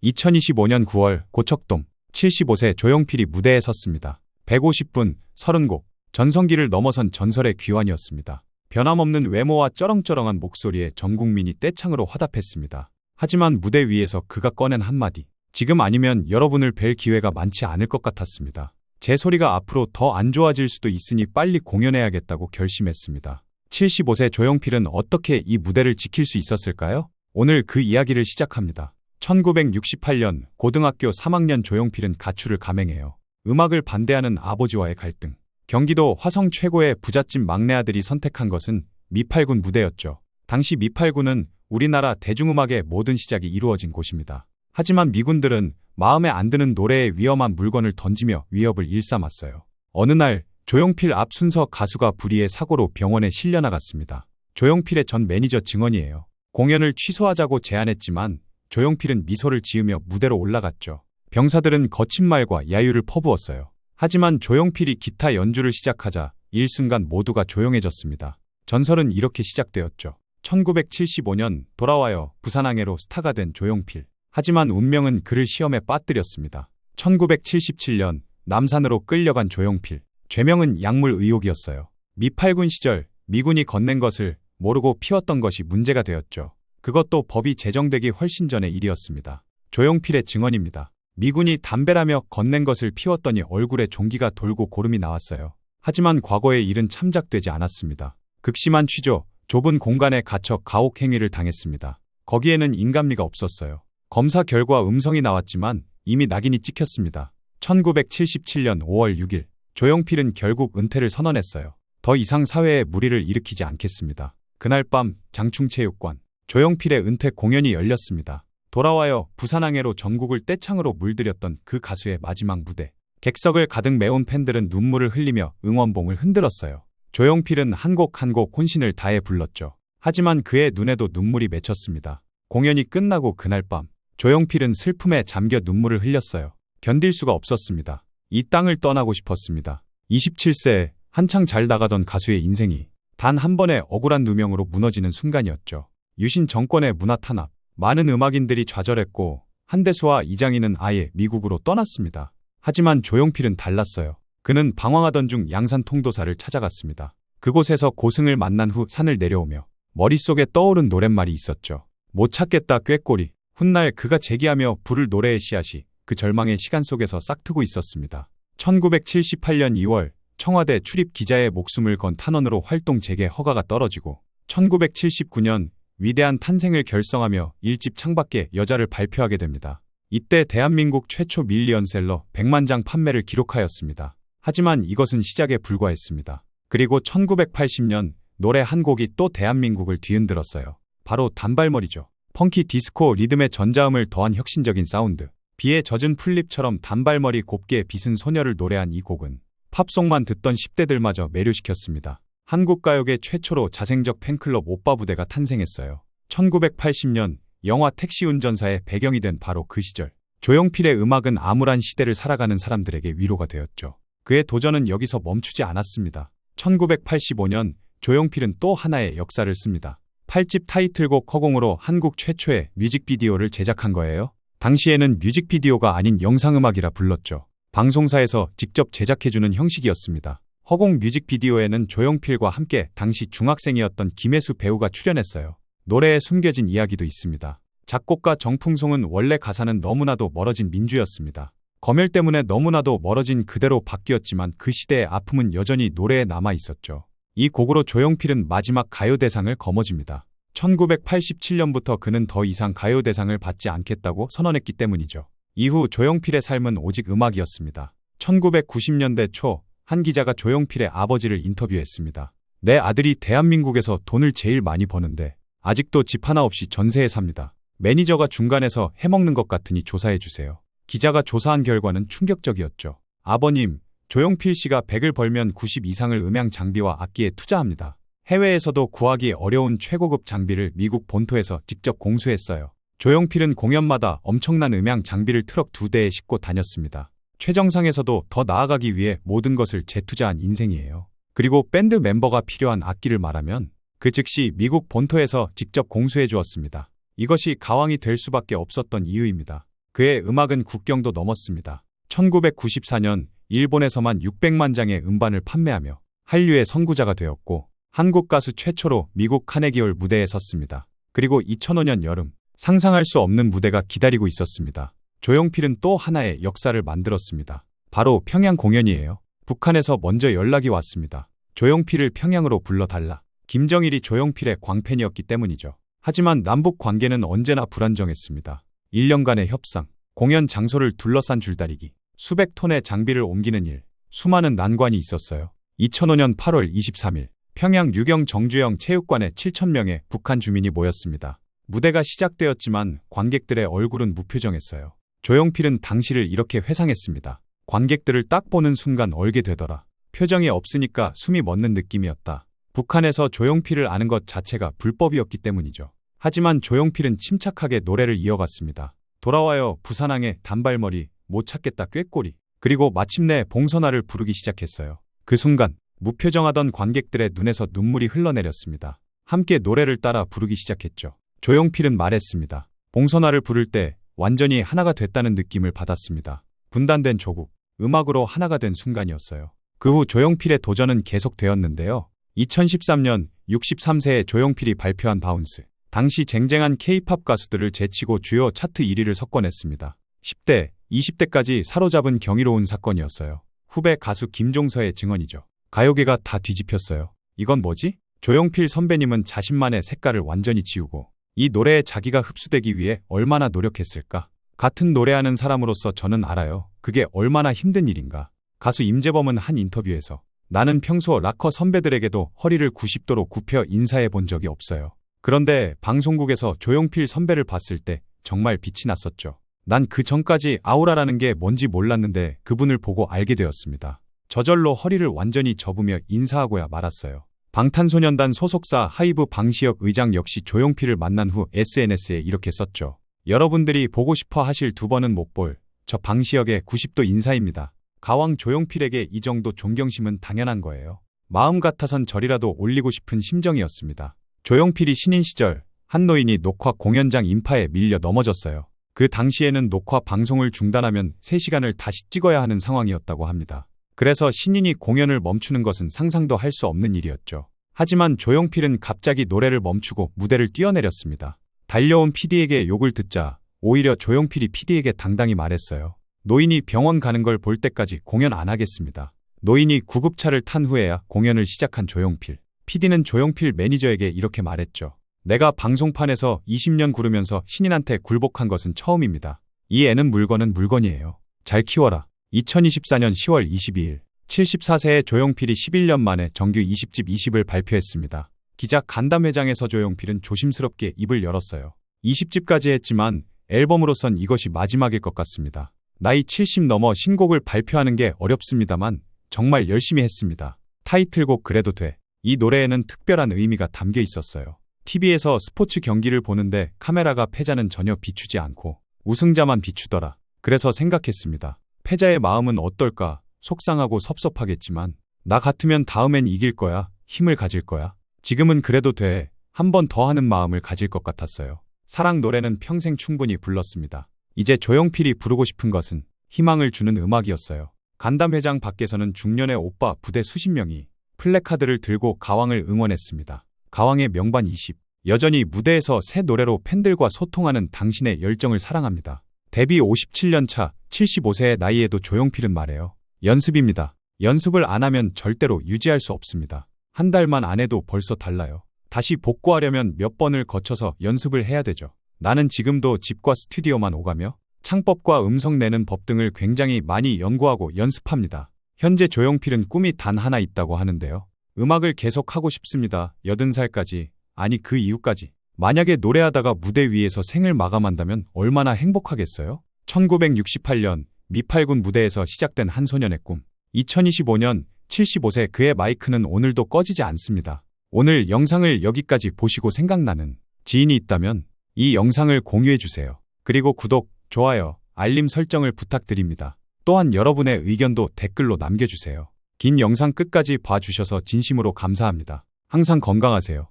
2025년 9월 고척돔 75세 조용필이 무대에 섰습니다. 150분, 30곡, 전성기를 넘어선 전설의 귀환이었습니다. 변함없는 외모와 쩌렁쩌렁한 목소리에 전 국민이 떼창으로 화답했습니다. 하지만 무대 위에서 그가 꺼낸 한마디. 지금 아니면 여러분을 뵐 기회가 많지 않을 것 같았습니다. 제 소리가 앞으로 더 안 좋아질 수도 있으니 빨리 공연해야겠다고 결심했습니다. 75세 조용필은 어떻게 이 무대를 지킬 수 있었을까요? 오늘 그 이야기를 시작합니다. 1968년 고등학교 3학년 조용필은 가출을 감행해요. 음악을 반대하는 아버지와의 갈등. 경기도 화성 최고의 부잣집 막내 아들이 선택한 것은 미팔군 무대였죠. 당시 미팔군은 우리나라 대중음악의 모든 시작이 이루어진 곳입니다. 하지만 미군들은 마음에 안 드는 노래에 위험한 물건을 던지며 위협을 일삼았어요. 어느 날 조용필 앞 순서 가수가 불의의 사고로 병원에 실려 나갔습니다. 조용필의 전 매니저 증언이에요. 공연을 취소하자고 제안했지만 조용필은 미소를 지으며 무대로 올라갔죠. 병사들은 거친 말과 야유를 퍼부었어요. 하지만 조용필이 기타 연주를 시작하자 일순간 모두가 조용해졌습니다. 전설은 이렇게 시작되었죠. 1975년 돌아와요 부산항해로 스타가 된 조용필. 하지만 운명은 그를 시험에 빠뜨렸습니다. 1977년 남산으로 끌려간 조용필. 죄명은 약물 의혹이었어요. 미팔군 시절 미군이 건넨 것을 모르고 피웠던 것이 문제가 되었죠. 그것도 법이 제정되기 훨씬 전의 일이었습니다. 조용필의 증언입니다. 미군이 담배라며 건넨 것을 피웠더니 얼굴에 종기가 돌고 고름이 나왔어요. 하지만 과거의 일은 참작되지 않았습니다. 극심한 취조, 좁은 공간에 갇혀 가혹 행위를 당했습니다. 거기에는 인간미가 없었어요. 검사 결과 음성이 나왔지만 이미 낙인이 찍혔습니다. 1977년 5월 6일 조용필은 결국 은퇴를 선언했어요. 더 이상 사회에 무리를 일으키지 않겠습니다. 그날 밤 장충체육관 조용필의 은퇴 공연이 열렸습니다. 돌아와요 부산항해로 전국을 떼창으로 물들였던 그 가수의 마지막 무대. 객석을 가득 메운 팬들은 눈물을 흘리며 응원봉을 흔들었어요. 조용필은 한 곡 한 곡 혼신을 다해 불렀죠. 하지만 그의 눈에도 눈물이 맺혔습니다. 공연이 끝나고 그날 밤 조용필은 슬픔에 잠겨 눈물을 흘렸어요. 견딜 수가 없었습니다. 이 땅을 떠나고 싶었습니다. 27세에 한창 잘 나가던 가수의 인생이 단 한 번의 억울한 누명으로 무너지는 순간이었죠. 유신 정권의 문화 탄압, 많은 음악인들이 좌절했고 한대수와 이장희는 아예 미국으로 떠났습니다. 하지만 조용필은 달랐어요. 그는 방황하던 중 양산 통도사를 찾아갔습니다. 그곳에서 고승을 만난 후 산을 내려오며 머릿속에 떠오른 노랫말이 있었죠. 못 찾겠다 꾀꼬리. 훗날 그가 제기하며 부를 노래의 씨앗이 그 절망의 시간 속에서 싹트고 있었습니다. 1978년 2월 청와대 출입 기자의 목숨을 건 탄원으로 활동 재개 허가가 떨어지고 1979년 위대한 탄생을 결성하며 1집 창밖에 여자를 발표하게 됩니다. 이때 대한민국 최초 밀리언셀러 100만 장 판매를 기록하였습니다. 하지만 이것은 시작에 불과했습니다. 그리고 1980년 노래 한 곡이 또 대한민국을 뒤흔들었어요. 바로 단발머리죠. 펑키 디스코 리듬에 전자음을 더한 혁신적인 사운드. 비에 젖은 풀잎처럼 단발머리 곱게 빗은 소녀를 노래한 이 곡은 팝송만 듣던 10대들마저 매료시켰습니다. 한국가요계 최초로 자생적 팬클럽 오빠 부대가 탄생했어요. 1980년 영화 택시운전사의 배경이 된 바로 그 시절. 조용필의 음악은 암울한 시대를 살아가는 사람들에게 위로가 되었죠. 그의 도전은 여기서 멈추지 않았습니다. 1985년 조용필은 또 하나의 역사를 씁니다. 8집 타이틀곡 허공으로 한국 최초의 뮤직비디오를 제작한 거예요. 당시에는 뮤직비디오가 아닌 영상음악이라 불렀죠. 방송사에서 직접 제작해주는 형식이었습니다. 허공 뮤직비디오에는 조용필과 함께 당시 중학생이었던 김혜수 배우가 출연했어요. 노래에 숨겨진 이야기도 있습니다. 작곡가 정풍송은 원래 가사는 너무나도 멀어진 민주였습니다. 검열 때문에 너무나도 멀어진 그대로 바뀌었지만 그 시대의 아픔은 여전히 노래에 남아 있었죠. 이 곡으로 조용필은 마지막 가요대상을 거머쥡니다. 1987년부터 그는 더 이상 가요대상을 받지 않겠다고 선언했기 때문이죠. 이후 조용필의 삶은 오직 음악이었습니다. 1990년대 초 한 기자가 조용필의 아버지를 인터뷰했습니다. 내 아들이 대한민국에서 돈을 제일 많이 버는데 아직도 집 하나 없이 전세에 삽니다. 매니저가 중간에서 해먹는 것 같으니 조사해주세요. 기자가 조사한 결과는 충격적이었죠. 아버님, 조용필 씨가 100을 벌면 90 이상을 음향 장비와 악기에 투자합니다. 해외에서도 구하기 어려운 최고급 장비를 미국 본토에서 직접 공수했어요. 조용필은 공연마다 엄청난 음향 장비를 트럭 2대에 싣고 다녔습니다. 최정상에서도 더 나아가기 위해 모든 것을 재투자한 인생이에요. 그리고 밴드 멤버가 필요한 악기를 말하면 그 즉시 미국 본토에서 직접 공수해 주었습니다. 이것이 가왕이 될 수밖에 없었던 이유입니다. 그의 음악은 국경도 넘었습니다. 1994년 일본에서만 600만 장의 음반을 판매하며 한류의 선구자가 되었고 한국 가수 최초로 미국 카네기홀 무대에 섰습니다. 그리고 2005년 여름 상상할 수 없는 무대가 기다리고 있었습니다. 조용필은 또 하나의 역사를 만들었습니다. 바로 평양 공연이에요. 북한에서 먼저 연락이 왔습니다. 조용필을 평양으로 불러달라. 김정일이 조용필의 광팬이었기 때문이죠. 하지만 남북 관계는 언제나 불안정했습니다. 1년간의 협상, 공연 장소를 둘러싼 줄다리기, 수백 톤의 장비를 옮기는 일, 수많은 난관이 있었어요. 2005년 8월 23일 평양 유경 정주영 체육관에 7,000명의 북한 주민이 모였습니다. 무대가 시작되었지만 관객들의 얼굴은 무표정했어요. 조용필은 당시를 이렇게 회상했습니다. 관객들을 딱 보는 순간 얼게 되더라. 표정이 없으니까 숨이 멎는 느낌이었다. 북한에서 조용필을 아는 것 자체가 불법이었기 때문이죠. 하지만 조용필은 침착하게 노래를 이어갔습니다. 돌아와요 부산항의 단발머리, 못 찾겠다 꾀꼬리. 그리고 마침내 봉선화를 부르기 시작했어요. 그 순간 무표정하던 관객들의 눈에서 눈물이 흘러내렸습니다. 함께 노래를 따라 부르기 시작했죠. 조용필은 말했습니다. 봉선화를 부를 때 완전히 하나가 됐다는 느낌을 받았습니다. 분단된 조국, 음악으로 하나가 된 순간이었어요. 그 후 조용필의 도전은 계속되었는데요. 2013년 63세의 조용필이 발표한 바운스. 당시 쟁쟁한 K-팝 가수들을 제치고 주요 차트 1위를 석권했습니다. 10대, 20대까지 사로잡은 경이로운 사건이었어요. 후배 가수 김종서의 증언이죠. 가요계가 다 뒤집혔어요. 이건 뭐지? 조용필 선배님은 자신만의 색깔을 완전히 지우고 이 노래에 자기가 흡수되기 위해 얼마나 노력했을까? 같은 노래하는 사람으로서 저는 알아요. 그게 얼마나 힘든 일인가. 가수 임재범은 한 인터뷰에서 나는 평소 락커 선배들에게도 허리를 90도로 굽혀 인사해 본 적이 없어요. 그런데 방송국에서 조용필 선배를 봤을 때 정말 빛이 났었죠. 난 그 전까지 아우라라는 게 뭔지 몰랐는데 그분을 보고 알게 되었습니다. 저절로 허리를 완전히 접으며 인사하고야 말았어요. 방탄소년단 소속사 하이브 방시혁 의장 역시 조용필을 만난 후 SNS에 이렇게 썼죠. 여러분들이 보고 싶어 하실 두 번은 못 볼 저 방시혁의 90도 인사입니다. 가왕 조용필에게 이 정도 존경심은 당연한 거예요. 마음 같아선 절이라도 올리고 싶은 심정이었습니다. 조용필이 신인 시절 한 노인이 녹화 공연장 인파에 밀려 넘어졌어요. 그 당시에는 녹화 방송을 중단하면 3시간을 다시 찍어야 하는 상황이었다고 합니다. 그래서 신인이 공연을 멈추는 것은 상상도 할 수 없는 일이었죠. 하지만 조용필은 갑자기 노래를 멈추고 무대를 뛰어내렸습니다. 달려온 PD에게 욕을 듣자 오히려 조용필이 PD에게 당당히 말했어요. 노인이 병원 가는 걸 볼 때까지 공연 안 하겠습니다. 노인이 구급차를 탄 후에야 공연을 시작한 조용필. PD는 조용필 매니저에게 이렇게 말했죠. 내가 방송판에서 20년 구르면서 신인한테 굴복한 것은 처음입니다. 이 애는 물건은 물건이에요. 잘 키워라. 2024년 10월 22일 74세의 조용필이 11년 만에 정규 20집 20을 발표했습니다. 기자 간담회장에서 조용필은 조심스럽게 입을 열었어요. 20집까지 했지만 앨범으로선 이것이 마지막일 것 같습니다. 나이 70 넘어 신곡을 발표하는 게 어렵습니다만 정말 열심히 했습니다. 타이틀곡 그래도 돼. 이 노래에는 특별한 의미가 담겨 있었어요. TV에서 스포츠 경기를 보는데 카메라가 패자는 전혀 비추지 않고 우승자만 비추더라. 그래서 생각했습니다. 패자의 마음은 어떨까? 속상하고 섭섭하겠지만 나 같으면 다음엔 이길 거야. 힘을 가질 거야. 지금은 그래도 돼. 한 번 더 하는 마음을 가질 것 같았어요. 사랑 노래는 평생 충분히 불렀습니다. 이제 조용필이 부르고 싶은 것은 희망을 주는 음악이었어요. 간담회장 밖에서는 중년의 오빠 부대 수십 명이 플래카드를 들고 가왕을 응원했습니다. 가왕의 명반 20. 여전히 무대에서 새 노래로 팬들과 소통하는 당신의 열정을 사랑합니다. 데뷔 57년 차 75세의 나이에도 조용필은 말해요. 연습입니다. 연습을 안 하면 절대로 유지할 수 없습니다. 한 달만 안 해도 벌써 달라요. 다시 복구하려면 몇 번을 거쳐서 연습을 해야 되죠. 나는 지금도 집과 스튜디오만 오가며 창법과 음성 내는 법 등을 굉장히 많이 연구하고 연습합니다. 현재 조용필은 꿈이 단 하나 있다고 하는데요. 음악을 계속하고 싶습니다. 80살까지, 아니 그 이후까지. 만약에 노래하다가 무대 위에서 생을 마감한다면 얼마나 행복하겠어요? 1968년 미팔군 무대에서 시작된 한 소년의 꿈. 2025년 75세 그의 마이크는 오늘도 꺼지지 않습니다. 오늘 영상을 여기까지 보시고 생각나는 지인이 있다면 이 영상을 공유해주세요. 그리고 구독, 좋아요, 알림 설정을 부탁드립니다. 또한 여러분의 의견도 댓글로 남겨주세요. 긴 영상 끝까지 봐주셔서 진심으로 감사합니다. 항상 건강하세요.